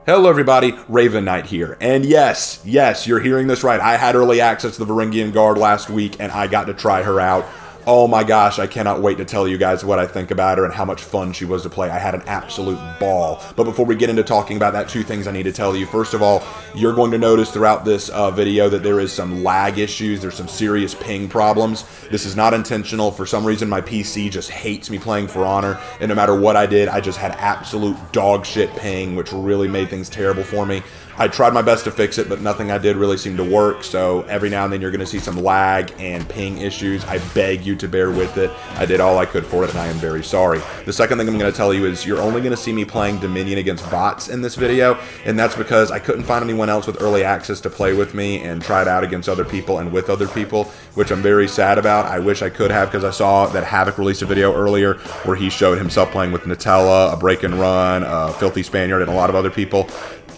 Hello everybody, Raven Knight here, and yes, you're hearing this right. I had early access to the Varangian Guard last week, and I got to try her out. Oh my gosh, I cannot wait to tell you guys what I think about her and how much fun she was to play. I had an absolute ball. But before we get into talking about that, two things I need to tell you. First of all, you're going to notice throughout this video that there is some lag issues. There's some serious ping problems. This is not intentional. For some reason, my PC just hates me playing For Honor, and no matter what I did, I just had absolute dog shit ping, which really made things terrible for me. I tried my best to fix it, but nothing I did really seemed to work, so every now and then you're going to see some lag and ping issues. I beg you to bear with it. I did all I could for it, and I am very sorry. The second thing I'm going to tell you is you're only going to see me playing Dominion against bots in this video, and that's because I couldn't find anyone else with early access to play with me and try it out against other people and with other people, which I'm very sad about. I wish I could have, because I saw that Havoc released a video earlier where he showed himself playing with Nutella, a Break and Run, a Filthy Spaniard, and a lot of other people.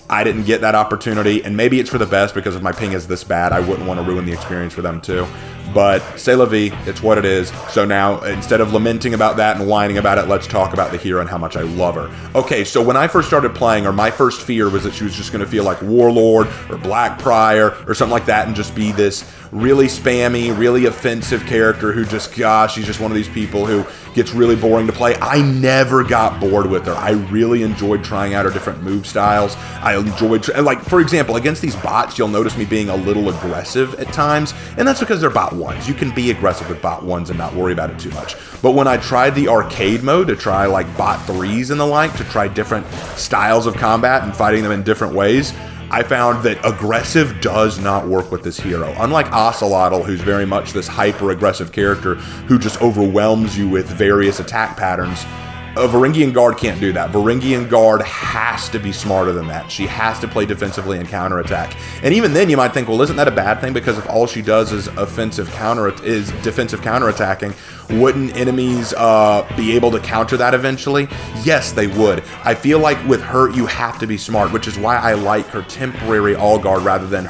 I didn't get that opportunity, and maybe it's for the best because if my ping is this bad, I wouldn't want to ruin the experience for them too. But c'est la vie, it's what it is. So now, instead of lamenting about that and whining about it, let's talk about the hero and how much I love her. Okay, so when I first started playing her, my first fear was that she was just going to feel like Warlord or Black Prior or something like that and just be this really spammy, really offensive character who just, gosh, she's just one of these people who gets really boring to play. I never got bored with her. I really enjoyed trying out her different move styles. I enjoyed, like, for example, against these bots, you'll notice me being a little aggressive at times, and that's because they're bot ones. You can be aggressive with bot ones and not worry about it too much. But when I tried the arcade mode to try, like, bot threes and the like, to try different styles of combat and fighting them in different ways, I found that aggressive does not work with this hero. Unlike Ocelotl, who's very much this hyper-aggressive character who just overwhelms you with various attack patterns, a Varangian Guard can't do that. Varangian Guard has to be smarter than that. She has to play defensively and counterattack. And even then, you might think, well, isn't that a bad thing? Because if all she does is defensive counterattacking, wouldn't enemies be able to counter that eventually? Yes, they would. I feel like with her, you have to be smart, which is why I like her temporary all guard rather than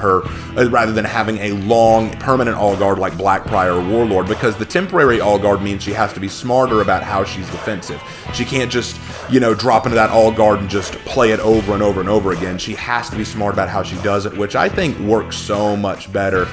having a long permanent all guard like Black Prior or Warlord. Because the temporary all guard means she has to be smarter about how she's defensive. She can't just, drop into that all guard and just play it over and over and over again. She has to be smart about how she does it, which I think works so much better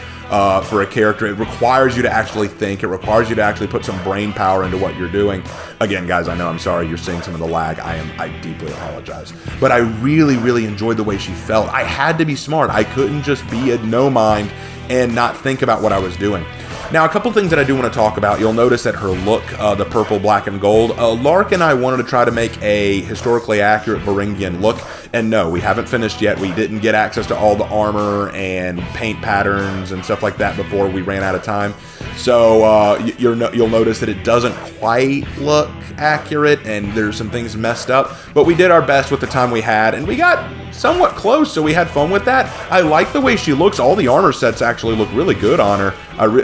for a character. It requires you to actually think. It requires you to actually put some brain power into what you're doing. Again, guys, I know, I'm sorry you're seeing some of the lag. I deeply apologize. But I really, really enjoyed the way she felt. I had to be smart. I couldn't just be a no mind and not think about what I was doing. Now, a couple things that I do want to talk about. You'll notice that her look, the purple, black, and gold. Lark and I wanted to try to make a historically accurate Varangian look, and no, we haven't finished yet. We didn't get access to all the armor and paint patterns and stuff like that before we ran out of time. So you'll notice that it doesn't quite look accurate, and there's some things messed up. But we did our best with the time we had, and we got somewhat close, so we had fun with that. I like the way she looks. All the armor sets actually look really good on her.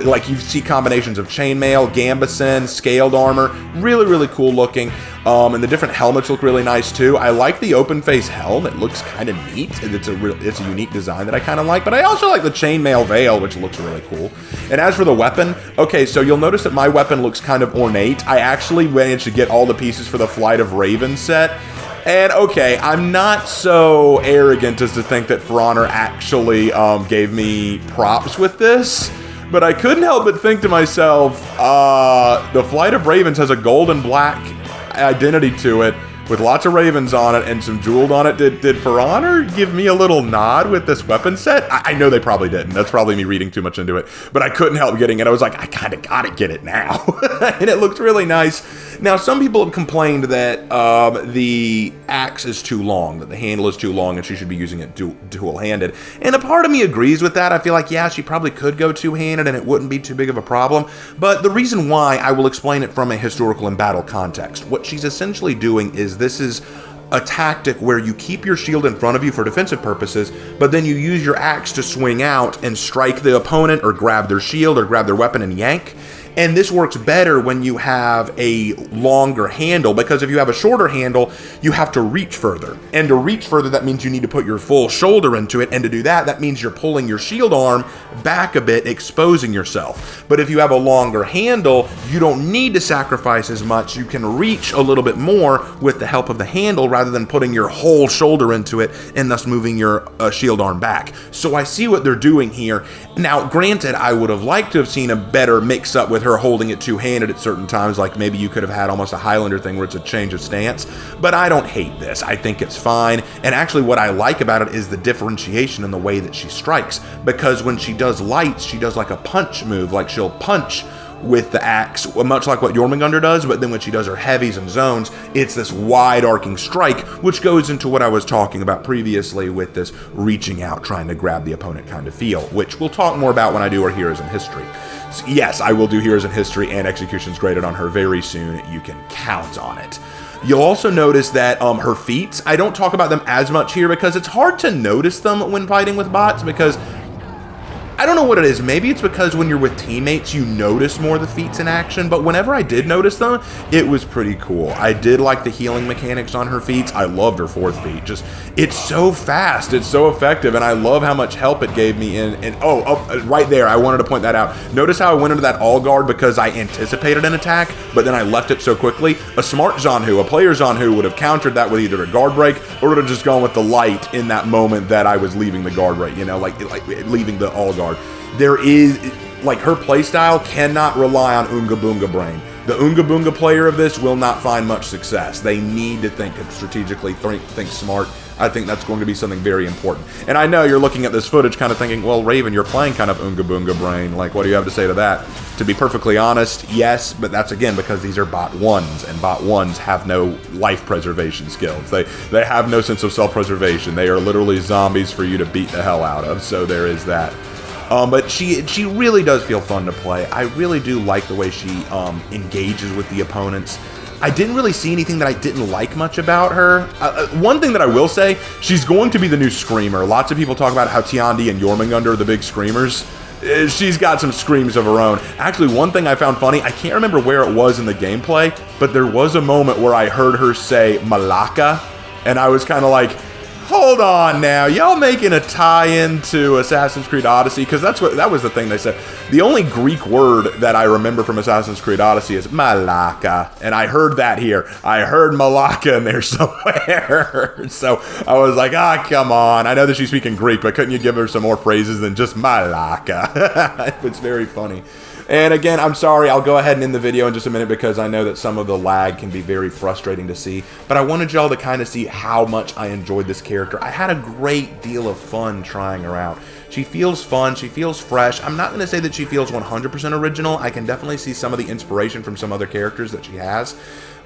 Like, you see combinations of chainmail, gambeson, scaled armor, really, really cool looking. And the different helmets look really nice too. I like the open face helm. It looks kind of neat. It's a unique design that I kind of like. But I also like the chainmail veil, which looks really cool. And as for the weapon, okay, so you'll notice that my weapon looks kind of ornate. I actually managed to get all the pieces for the Flight of Raven set. And okay, I'm not so arrogant as to think that For Honor actually gave me props with this, but I couldn't help but think to myself, the Flight of Ravens has a gold and black identity to it with lots of ravens on it and some jeweled on it. Did For Honor give me a little nod with this weapon set? I know they probably didn't. That's probably me reading too much into it, but I couldn't help getting it. I was like, I kind of gotta get it now. And it looked really nice. Now, some people have complained that the axe is too long, that the handle is too long, and she should be using it dual-handed. And a part of me agrees with that. I feel like, yeah, she probably could go two-handed, and it wouldn't be too big of a problem. But the reason why, I will explain it from a historical and battle context. What she's essentially doing is, this is a tactic where you keep your shield in front of you for defensive purposes, but then you use your axe to swing out and strike the opponent or grab their shield or grab their weapon and yank. And this works better when you have a longer handle, because if you have a shorter handle, you have to reach further. And to reach further, that means you need to put your full shoulder into it. And to do that, that means you're pulling your shield arm back a bit, exposing yourself. But if you have a longer handle, you don't need to sacrifice as much. You can reach a little bit more with the help of the handle rather than putting your whole shoulder into it and thus moving your shield arm back. So I see what they're doing here. Now, granted, I would have liked to have seen a better mix-up with her holding it two-handed at certain times, like maybe you could have had almost a Highlander thing where it's a change of stance, but I don't hate this. I think it's fine, and actually what I like about it is the differentiation in the way that she strikes, because when she does lights, she does like a punch move, like she'll punch with the axe, much like what Jormungandr does, but then when she does her heavies and zones, it's this wide arcing strike, which goes into what I was talking about previously with this reaching out, trying to grab the opponent kind of feel, which we'll talk more about when I do our Heroes in History. So yes, I will do Heroes in History and Executions graded on her very soon. You can count on it. You'll also notice that her feats, I don't talk about them as much here because it's hard to notice them when fighting with bots, because I don't know what it is. Maybe it's because when you're with teammates, you notice more of the feats in action, but whenever I did notice them, it was pretty cool. I did like the healing mechanics on her feats. I loved her fourth feat. Just, it's so fast, it's so effective, and I love how much help it gave me in, right there, I wanted to point that out. Notice how I went into that all guard because I anticipated an attack, but then I left it so quickly. A smart Zanhu, a player Zanhu, would have countered that with either a guard break or would have just gone with the light in that moment that I was leaving the guard break, you know, like leaving the all guard. There is, like, her playstyle cannot rely on Oonga Boonga Brain. The Oonga Boonga player of this will not find much success. They need to think strategically, think smart. I think that's going to be something very important. And I know you're looking at this footage kind of thinking, well, Raven, you're playing kind of Oonga Boonga Brain. Like, what do you have to say to that? To be perfectly honest, yes, but that's, again, because these are bot ones, and bot ones have no life preservation skills. They have no sense of self-preservation. They are literally zombies for you to beat the hell out of, so there is that. But she really does feel fun to play. I really do like the way she engages with the opponents. I didn't really see anything that I didn't like much about her. One thing that I will say, she's going to be the new Screamer. Lots of people talk about how Tiandi and Jormungandr are the big screamers. She's got some screams of her own. Actually, one thing I found funny, I can't remember where it was in the gameplay, but there was a moment where I heard her say Malaka, and I was kind of like, hold on now, y'all making a tie-in to Assassin's Creed Odyssey? Because that was the thing they said. The only Greek word that I remember from Assassin's Creed Odyssey is Malaka, and I heard that here. I heard Malaka in there somewhere. So I was like, come on. I know that she's speaking Greek, but couldn't you give her some more phrases than just Malaka? It's very funny. And again, I'm sorry, I'll go ahead and end the video in just a minute because I know that some of the lag can be very frustrating to see, but I wanted y'all to kind of see how much I enjoyed this character. I had a great deal of fun trying her out. She feels fun, she feels fresh. I'm not going to say that she feels 100% original. I can definitely see some of the inspiration from some other characters that she has.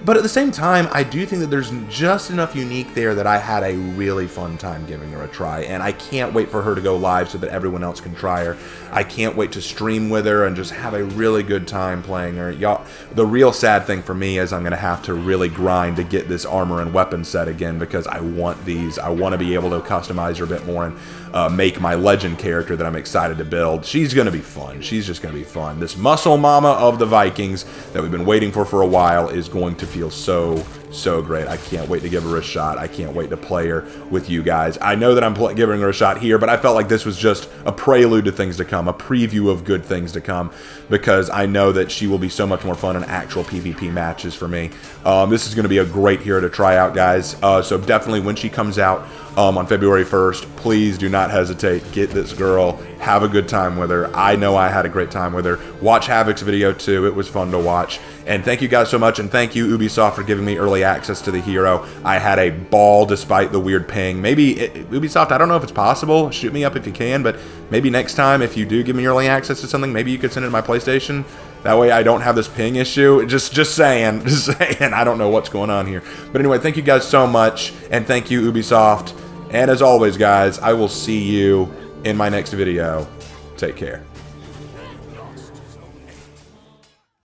But at the same time, I do think that there's just enough unique there that I had a really fun time giving her a try, and I can't wait for her to go live so that everyone else can try her. I can't wait to stream with her and just have a really good time playing her. Y'all, the real sad thing for me is I'm going to have to really grind to get this armor and weapon set again because I want these. I want to be able to customize her a bit more and make my legend character that I'm excited to build. She's going to be fun. She's just going to be fun. This muscle mama of the Vikings that we've been waiting for a while is going to feel so great. I can't wait to give her a shot. I can't wait to play her with you guys. I know that I'm giving her a shot here, but I felt like this was just a prelude to things to come, a preview of good things to come, because I know that she will be so much more fun in actual PvP matches for me. This is going to be a great hero to try out, guys. So definitely when she comes out on February 1st, please do not hesitate. Get this girl. Have a good time with her. I know I had a great time with her. Watch Havoc's video too. It was fun to watch. And thank you guys so much, and thank you Ubisoft for giving me early access to the hero. I had a ball despite the weird ping. Maybe Ubisoft, I don't know if it's possible. Shoot me up if you can, but maybe next time if you do give me early access to something, maybe you could send it to my PlayStation. That way I don't have this ping issue. Just saying. I don't know what's going on here. But anyway, thank you guys so much, and thank you Ubisoft. And as always, guys, I will see you in my next video. Take care.